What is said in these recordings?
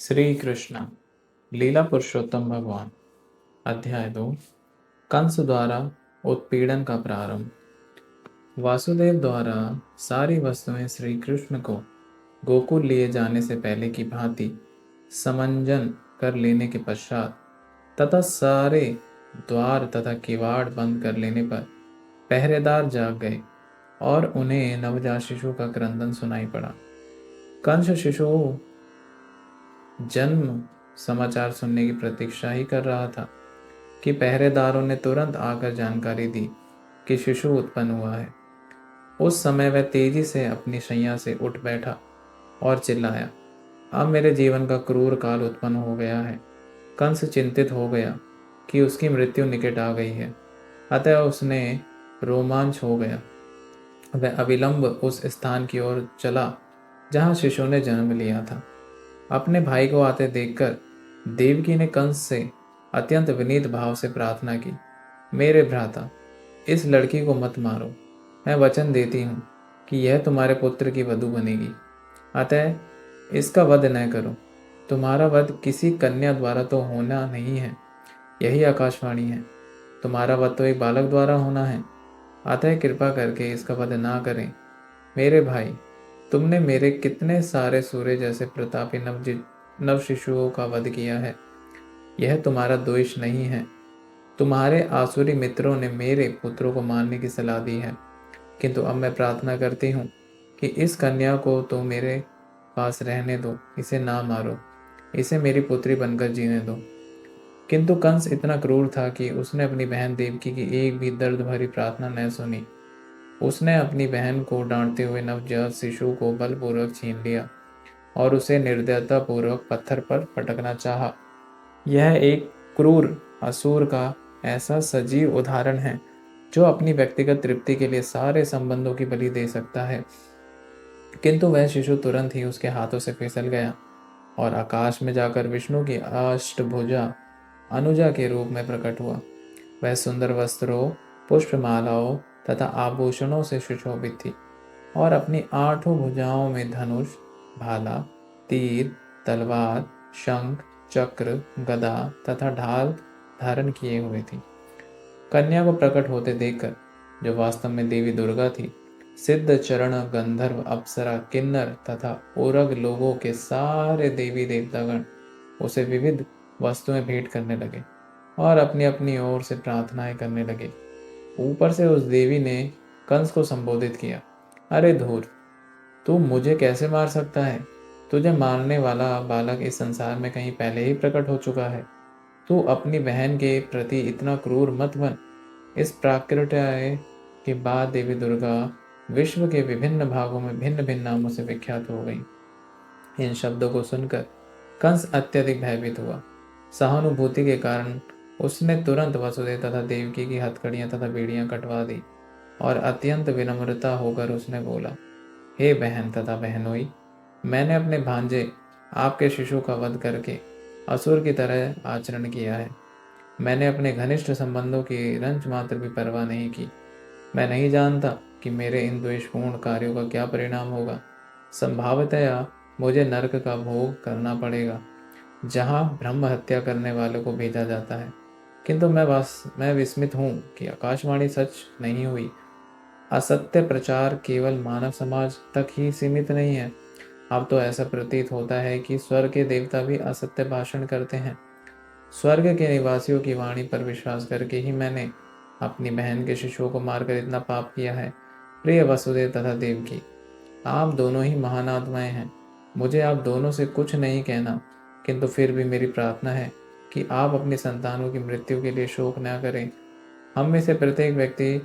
श्री कृष्ण लीला पुरुषोत्तम भगवान अध्याय 2 कंस द्वारा उत्पीड़न का प्रारंभ। वासुदेव द्वारा सारी वस्तुएं श्री कृष्ण को गोकुल लिए जाने से पहले की भांति समंजन कर लेने के पश्चात तथा सारे द्वार तथा किवाड़ बंद कर लेने पर पहरेदार जाग गए और उन्हें नवजात शिशु का क्रंदन सुनाई पड़ा। कंस शिशु जन्म समाचार सुनने की प्रतीक्षा ही कर रहा था कि पहरेदारों ने तुरंत आकर जानकारी दी कि शिशु उत्पन्न हुआ है। उस समय वह तेजी से अपनी शैया से उठ बैठा और चिल्लाया, अब मेरे जीवन का क्रूर काल उत्पन्न हो गया है। कंस चिंतित हो गया कि उसकी मृत्यु निकट आ गई है, अतः उसने रोमांच हो गया। वह अविलंब उस स्थान की ओर चला जहां शिशु ने जन्म लिया था। अपने भाई को आते देखकर देवकी ने कंस से अत्यंत विनीत भाव से प्रार्थना की, मेरे भ्राता, इस लड़की को मत मारो। मैं वचन देती हूँ कि यह तुम्हारे पुत्र की वधू बनेगी, अतः इसका वध न करो। तुम्हारा वध किसी कन्या द्वारा तो होना नहीं है, यही आकाशवाणी है। तुम्हारा वध तो एक बालक द्वारा होना है, अतः कृपा करके इसका वध ना करें। मेरे भाई, तुमने मेरे कितने सारे सूर्य जैसे प्रतापी नव शिशुओं का वध किया है, यह तुम्हारा दोष नहीं है। तुम्हारे आसुरी मित्रों ने मेरे पुत्रों को मारने की सलाह दी है, किंतु अब मैं प्रार्थना करती हूँ कि इस कन्या को तो मेरे पास रहने दो, इसे ना मारो, इसे मेरी पुत्री बनकर जीने दो। किंतु कंस इतना क्रूर था कि उसने अपनी बहन देवकी की एक भी दर्द भरी प्रार्थना न सुनी। उसने अपनी बहन को डांटते हुए नवजात शिशु को बलपूर्वक छीन लिया और उसे निर्दयता पूर्वक पत्थर पर पटकना चाहा। यह एक क्रूर असुर का ऐसा सजीव उदाहरण है जो अपनी व्यक्तिगत तृप्ति के लिए सारे संबंधों की बलि दे सकता है। किंतु वह शिशु तुरंत ही उसके हाथों से फिसल गया और आकाश में जाकर विष्णु की अष्टभुजा अनुजा के रूप में प्रकट हुआ। वह सुंदर वस्त्रों, पुष्पमालाओं तथा आभूषणों से सुशोभित थी और अपनी 8 भुजाओं में धनुष, भाला, तीर, तलवार, शंख, चक्र, गदा तथा ढाल धारण किए हुए थी। कन्या को प्रकट होते देखकर, जो वास्तव में देवी दुर्गा थी, सिद्ध, चरण, गंधर्व, अप्सरा, किन्नर तथा उरग लोगों के सारे देवी देवतागण उसे विविध वस्तुएं भेंट करने लगे और अपनी अपनी ओर से प्रार्थनाएं करने लगे। ऊपर से उस देवी ने कंस को संबोधित किया, अरे धूर्त, तू मुझे कैसे मार सकता है? तुझे मारने वाला बालक इस संसार में कहीं पहले ही प्रकट हो चुका है। तू अपनी बहन के प्रति इतना क्रूर मत बन। इस प्राकृत्य के बाद देवी दुर्गा विश्व के विभिन्न भागों में भिन्न भिन्न नामों से विख्यात हो गई। इन शब्दों को सुनकर कंस अत्यधिक भयभीत हुआ। सहानुभूति के कारण उसने तुरंत वसुदेव तथा देवकी की हथकड़ियां तथा बेड़ियां कटवा दी और अत्यंत विनम्रता होकर उसने बोला, हे बहन तथा बहनोई, मैंने अपने भांजे आपके शिशु का वध करके असुर की तरह आचरण किया है। मैंने अपने घनिष्ठ संबंधों की रंच मात्र भी परवाह नहीं की। मैं नहीं जानता कि मेरे इन द्वेषपूर्ण कार्यों का क्या परिणाम होगा। संभावतया मुझे नरक का भोग करना पड़ेगा, जहाँ ब्रह्म हत्या करने वालों को भेजा जाता है। किंतु मैं विस्मित हूँ कि आकाशवाणी सच नहीं हुई। असत्य प्रचार केवल मानव समाज तक ही सीमित नहीं है। अब तो ऐसा प्रतीत होता है कि स्वर्ग के देवता भी असत्य भाषण करते हैं। स्वर्ग के निवासियों की वाणी पर विश्वास करके ही मैंने अपनी बहन के शिशुओं को मारकर इतना पाप किया है। प्रिय वसुदेव तथा देवकी, आप दोनों ही महान आत्माएं हैं। मुझे आप दोनों से कुछ नहीं कहना, किंतु फिर भी मेरी प्रार्थना है कि आप अपनी संतानों की मृत्यु के लिए शोक न करें। हम में से प्रत्येक व्यक्ति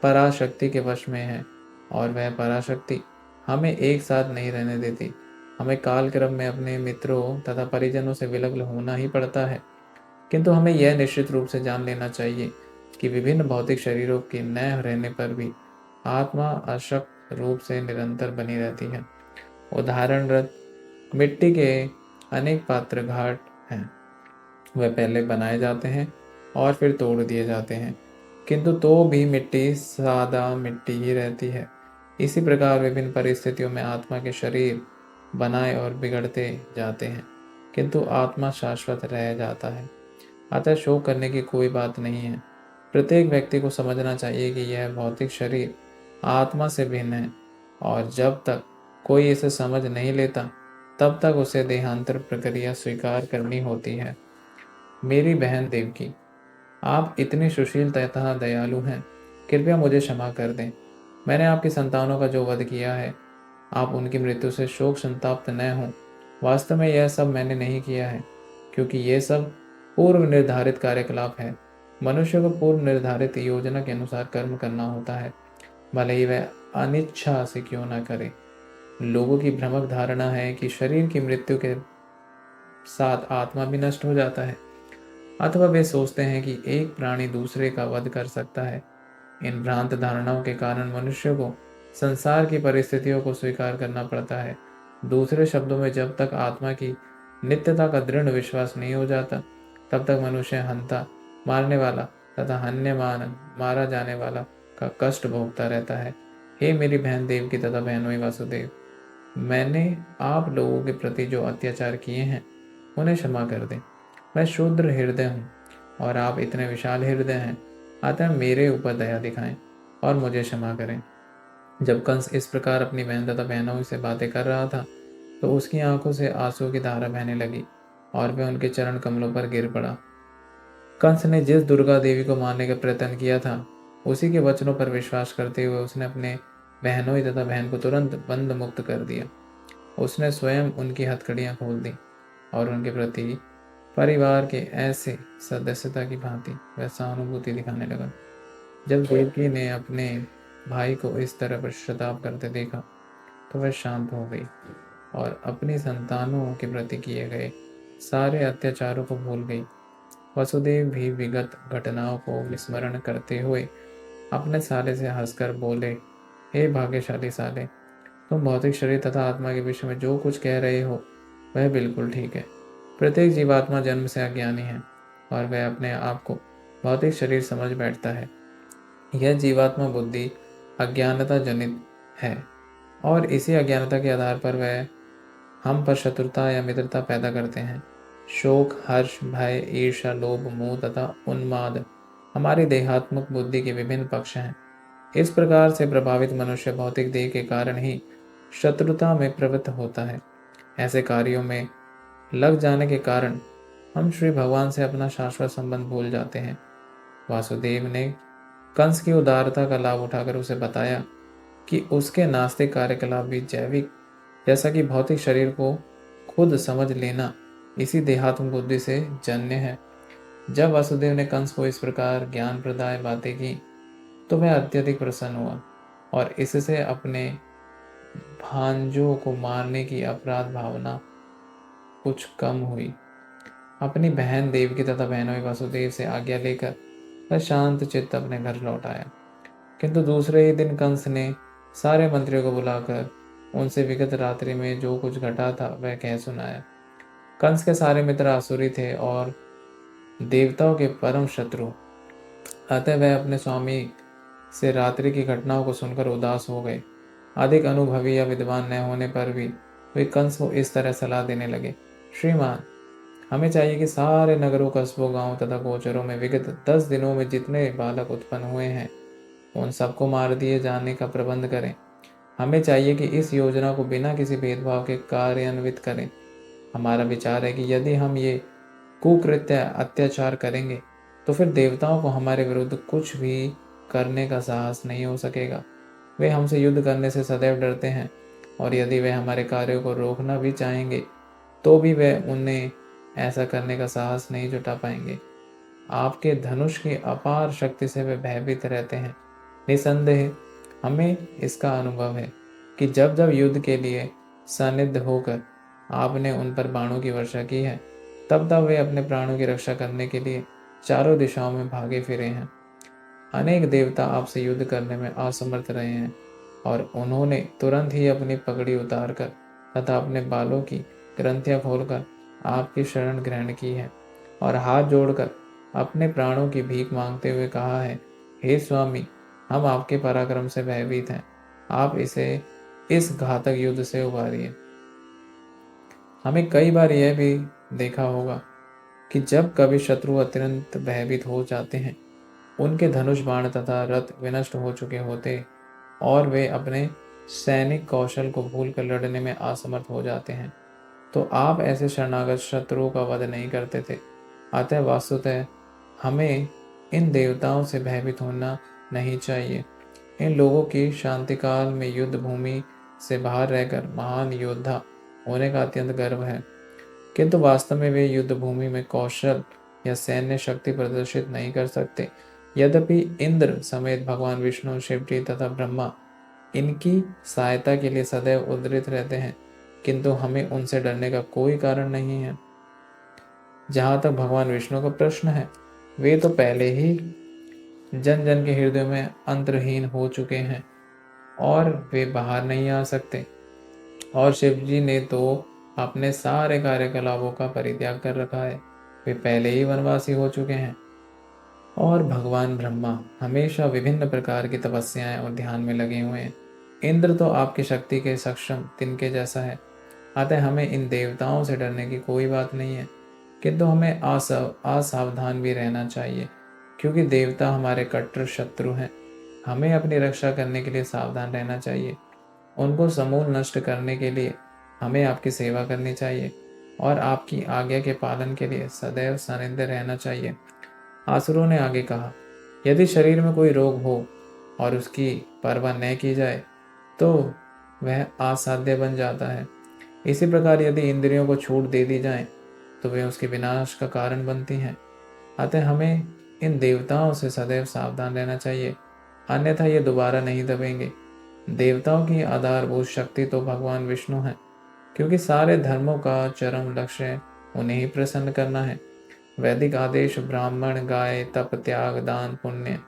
पराशक्ति के वश में है और वह पराशक्ति हमें एक साथ नहीं रहने देती। हमें कालक्रम में अपने मित्रों तथा परिजनों से विलग्न होना ही पड़ता है। किंतु हमें यह निश्चित रूप से जान लेना चाहिए कि विभिन्न भौतिक शरीरों के न रहने पर भी आत्मा अशक्त रूप से निरंतर बनी रहती है। उदाहरणरत मिट्टी के अनेक पात्र घाट हैं। वह पहले बनाए जाते हैं और फिर तोड़ दिए जाते हैं, किंतु तो भी मिट्टी सादा मिट्टी ही रहती है। इसी प्रकार विभिन्न परिस्थितियों में आत्मा के शरीर बनाए और बिगड़ते जाते हैं। किंतु आत्मा शाश्वत रह जाता है। अतः शोक करने की कोई बात नहीं है। प्रत्येक व्यक्ति को समझना चाहिए कि यह भौतिक शरीर आत्मा से भिन्न है, और जब तक कोई इसे समझ नहीं लेता तब तक उसे देहांतर प्रक्रिया स्वीकार करनी होती है। मेरी बहन देवकी, आप इतनी सुशील तथा दयालु हैं, कृपया मुझे क्षमा कर दें। मैंने आपकी संतानों का जो वध किया है, आप उनकी मृत्यु से शोक संताप्त न हों। वास्तव में यह सब मैंने नहीं किया है, क्योंकि ये सब पूर्व निर्धारित कार्यकलाप है। मनुष्य को पूर्व निर्धारित योजना के अनुसार कर्म करना होता है, भले ही वह अनिच्छा से क्यों न करे। लोगों की भ्रमक धारणा है कि शरीर की मृत्यु के साथ आत्मा भी नष्ट हो जाता है, अथवा वे सोचते हैं कि एक प्राणी दूसरे का वध कर सकता है। इन भ्रांत धारणाओं के कारण मनुष्य को संसार की परिस्थितियों को स्वीकार करना पड़ता है। दूसरे शब्दों में, जब तक आत्मा की नित्यता का दृढ़ विश्वास नहीं हो जाता, तब तक मनुष्य हंता, मारने वाला तथा हन्यमान, मारा जाने वाला का कष्ट भोगता रहता है। हे मेरी बहन देवकी तथा बहनोई वासुदेव, मैंने आप लोगों के प्रति जो अत्याचार किए हैं उन्हें क्षमा कर दें। मैं शूद्र हृदय हूँ और आप इतने विशाल हृदय हैं, अतः मेरे ऊपर दया दिखाएं और मुझे क्षमा करें। जब कंस इस प्रकार अपनी बहन तथा बहनों से बातें कर रहा था, तो उसकी आंखों से आंसू की धारा बहने लगी और वह उनके चरण कमलों पर गिर पड़ा। कंस ने जिस दुर्गा देवी को मारने का प्रयत्न किया था, उसी के वचनों पर विश्वास करते हुए उसने अपने बहनोई तथा बहन को तुरंत बंद मुक्त कर दिया। उसने स्वयं उनकी हथकड़ियां खोल दी और उनके प्रति परिवार के ऐसे सदस्यता की भांति वह सहानुभूति दिखाने लगा। जब देवकी ने अपने भाई को इस तरह पश्चाताप करते देखा, तो वह शांत हो गई और अपनी संतानों के प्रति किए गए सारे अत्याचारों को भूल गई। वसुदेव भी विगत घटनाओं को विस्मरण करते हुए अपने साले से हंसकर बोले, हे भाग्यशाली साले, तुम भौतिक शरीर तथा आत्मा के विषय में जो कुछ कह रहे हो वह बिल्कुल ठीक है। प्रत्येक जीवात्मा जन्म से अज्ञानी है और वह अपने आप को भौतिक शरीर समझ बैठता है। यह जीवात्मा बुद्धि अज्ञानता जनित है और इसी अज्ञानता के आधार पर वह हम पर शत्रुता या मित्रता पैदा करते हैं। शोक, हर्ष, भय, ईर्ष्या, लोभ, मोह तथा उन्माद हमारी देहात्मक बुद्धि के विभिन्न पक्ष हैं। इस प्रकार से प्रभावित मनुष्य भौतिक देह के कारण ही शत्रुता में प्रवृत्त होता है। ऐसे कार्यों में लग जाने के कारण हम श्री भगवान से अपना शाश्वत संबंध भूल जाते हैं। वासुदेव ने कंस की उदारता का लाभ उठाकर उसे बताया कि उसके नास्तिक कार्यकलाप भी जैविक, जैसा कि भौतिक शरीर को खुद समझ लेना इसी देहात्म बुद्धि से जन्य है। जब वासुदेव ने कंस को इस प्रकार ज्ञान प्रदाय बातें की, तो वह अत्यधिक प्रसन्न हुआ और इससे अपने भांजों को मारने की अपराध भावना कुछ कम हुई। अपनी बहन देवकी तथा बहनोई वासुदेव से आज्ञा लेकर वह शांत चित्त अपने घर लौट आया। किंतु दूसरे ही दिन कंस ने सारे मंत्रियों को बुलाकर उनसे विगत रात्रि में जो कुछ घटा था वह कह सुनाया। कंस के सारे मित्र आसुरी थे और देवताओं के परम शत्रु, अतः वह अपने स्वामी से रात्रि की घटनाओं को सुनकर उदास हो गए। अधिक अनुभवी या विद्वान न होने पर भी वे कंस को इस तरह सलाह देने लगे, श्रीमान, हमें चाहिए कि सारे नगरों, कस्बों, गांवों तथा गोचरों में विगत 10 दिनों में जितने बालक उत्पन्न हुए हैं उन सबको मार दिए जाने का प्रबंध करें। हमें चाहिए कि इस योजना को बिना किसी भेदभाव के कार्यान्वित करें। हमारा विचार है कि यदि हम ये कुकृत्य अत्याचार करेंगे तो फिर देवताओं को हमारे विरुद्ध कुछ भी करने का साहस नहीं हो सकेगा। वे हमसे युद्ध करने से सदैव डरते हैं और यदि वे हमारे कार्यों को रोकना भी चाहेंगे तो भी वे उन्हें ऐसा करने का साहस नहीं जुटा पाएंगे। आपके धनुष की अपार शक्ति से वे भयभीत रहते हैं। निसंदेह हमें इसका अनुभव है कि जब जब युद्ध के लिए सन्निध होकर आपने उन पर बाणों की वर्षा की है, तब तब वे अपने प्राणों की रक्षा करने के लिए चारों दिशाओं में भागे फिरे हैं। अनेक देवता आपसे युद्ध करने में असमर्थ रहे हैं और उन्होंने तुरंत ही अपनी पगड़ी उतारकर तथा अपने बालों की ग्रंथियां खोलकर आपकी शरण ग्रहण की है और हाथ जोड़कर अपने प्राणों की भीख मांगते हुए कहा है, हे स्वामी, हम आपके पराक्रम से भयभीत हैं, आप इस घातक युद्ध से उबारिए। हमें कई बार यह भी देखा होगा कि जब कभी शत्रु अत्यंत भयभीत हो जाते हैं, उनके धनुष बाण तथा रथ विनष्ट हो चुके होते और वे अपने सैनिक कौशल को भूलकर लड़ने में असमर्थ हो जाते हैं, तो आप ऐसे शरणागत शत्रुओं का वध नहीं करते थे। अतः वास्तुतः हमें इन देवताओं से भयभीत होना नहीं चाहिए। इन लोगों की शांति काल में युद्ध भूमि से बाहर रहकर महान योद्धा होने का अत्यंत गर्व है, किंतु वास्तव में वे युद्ध भूमि में कौशल या सैन्य शक्ति प्रदर्शित नहीं कर सकते। यद्यपि इंद्र समेत भगवान विष्णु, शिव जी तथा ब्रह्मा इनकी सहायता के लिए सदैव उद्धृत रहते हैं, किंतु हमें उनसे डरने का कोई कारण नहीं है। जहाँ तक भगवान विष्णु का प्रश्न है, वे तो पहले ही जन जन के हृदय में अंतर्हीन हो चुके हैं और वे बाहर नहीं आ सकते। और शिव जी ने तो अपने सारे कार्यकलापों का परित्याग कर रखा है, वे पहले ही वनवासी हो चुके हैं। और भगवान ब्रह्मा हमेशा विभिन्न प्रकार की तपस्याएं और ध्यान में लगे हुए हैं। इंद्र तो आपकी शक्ति के सक्षम तिनके जैसा है। अतः हमें इन देवताओं से डरने की कोई बात नहीं है, किंतु हमें असावधान भी रहना चाहिए, क्योंकि देवता हमारे कट्टर शत्रु हैं। हमें अपनी रक्षा करने के लिए सावधान रहना चाहिए। उनको समूल नष्ट करने के लिए हमें आपकी सेवा करनी चाहिए और आपकी आज्ञा के पालन के लिए सदैव सानिध्य रहना चाहिए। आसुरों ने आगे कहा, यदि शरीर में कोई रोग हो और उसकी परवाह न की जाए तो वह असाध्य बन जाता है। इसी प्रकार यदि इंद्रियों को छूट दे दी जाए तो वे उसके विनाश का कारण बनती हैं। अतः हमें इन देवताओं से सदैव सावधान रहना चाहिए, अन्यथा ये दोबारा नहीं दबेंगे। देवताओं की आधारभूत शक्ति तो भगवान विष्णु है, क्योंकि सारे धर्मों का चरम लक्ष्य उन्हें ही प्रसन्न करना है। वैदिक आदेश, ब्राह्मण, गाय, तप, त्याग, दान, पुण्य,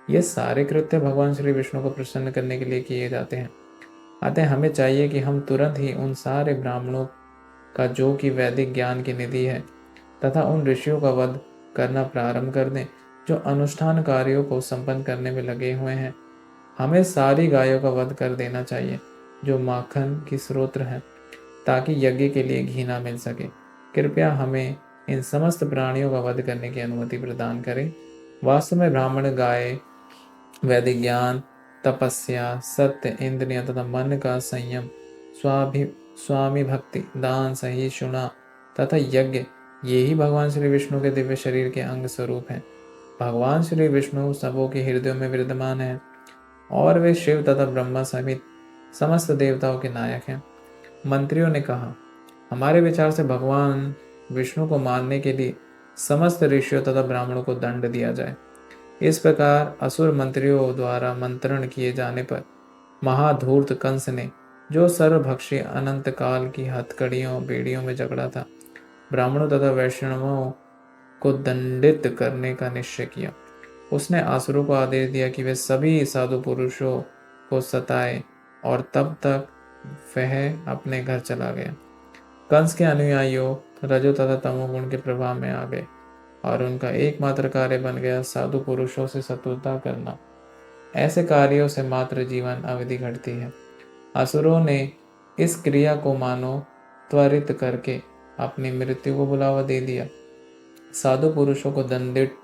ये सारे कृत्य भगवान श्री विष्णु को प्रसन्न करने के लिए किए जाते हैं। अतः हमें चाहिए कि हम तुरंत ही उन सारे ब्राह्मणों का, जो कि वैदिक ज्ञान की निधि है, तथा उन ऋषियों का वध करना प्रारंभ कर दें जो अनुष्ठान कार्यों को संपन्न करने में लगे हुए हैं। हमें सारी गायों का वध कर देना चाहिए जो माखन की स्रोत हैं, ताकि यज्ञ के लिए घी ना मिल सके। कृपया हमें इन समस्त प्राणियों का वध करने की अनुमति प्रदान करें। वास्तव में ब्राह्मण, गाय, वैदिक ज्ञान, तपस्या, सत्य, इंद्रिय तथा मन का संयम, स्वामी भक्ति, दान, सहिष्णुता तथा यज्ञ, ये ही भगवान श्री विष्णु के दिव्य शरीर के अंग स्वरूप हैं। भगवान श्री विष्णु सबों के हृदयों में विद्यमान है और वे शिव तथा ब्रह्मा समेत समस्त देवताओं के नायक हैं। मंत्रियों ने कहा, हमारे विचार से भगवान विष्णु को मानने के लिए समस्त ऋषियों तथा ब्राह्मणों को दंड दिया जाए। इस प्रकार असुर मंत्रियों द्वारा मंत्रण किए जाने पर महाधूर्त कंस ने, जो सर्वभक्षी अनंत काल की हथकड़ियों बेड़ियों में जकड़ा था, ब्राह्मणों तथा वैष्णवों को दंडित करने का निश्चय किया। उसने असुरों को आदेश दिया कि वे सभी साधु पुरुषों को सताए और तब तक वह अपने घर चला गया। कंस के अनुयायियों रजो तथा तमोगुण के प्रभाव में आ गए और उनका एकमात्र कार्य बन गया साधु पुरुषों से शत्रुता करना। ऐसे कार्यों से मात्र जीवन अवधि घटती है। असुरों ने इस क्रिया को मानो त्वरित करके अपनी मृत्यु को बुलावा दे दिया। साधु पुरुषों को दंडित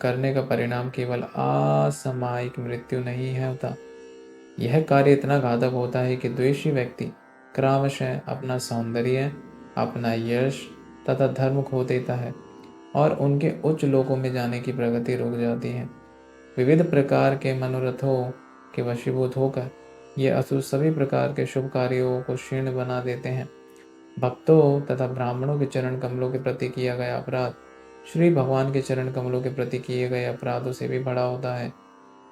करने का परिणाम केवल असामयिक मृत्यु नहीं है होता। यह कार्य इतना घातक होता है कि द्वेषी व्यक्ति क्रमशः अपना सौंदर्य, अपना यश तथा धर्म खो देता है और उनके उच्च लोकों में जाने की प्रगति रुक जाती है। विविध प्रकार के मनोरथों के वशीभूत होकर ये असुर सभी प्रकार के शुभ कार्यों को क्षीण बना देते हैं। भक्तों तथा ब्राह्मणों के चरण कमलों के प्रति किया गया अपराध श्री भगवान के चरण कमलों के प्रति किए गए अपराधों से भी बड़ा होता है।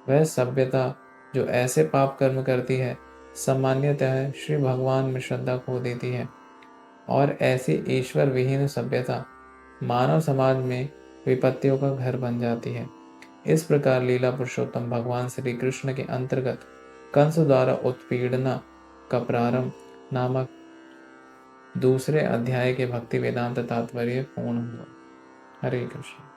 वह सभ्यता जो ऐसे पाप कर्म करती है, सामान्यतः श्री भगवान में श्रद्धा खो देती है और ऐसी ईश्वर विहीन सभ्यता मानव समाज में विपत्तियों का घर बन जाती है। इस प्रकार लीला पुरुषोत्तम भगवान श्री कृष्ण के अंतर्गत कंस द्वारा उत्पीड़ना का प्रारंभ नामक दूसरे अध्याय के भक्ति वेदांत तात्पर्य पूर्ण हुआ। हरे कृष्ण।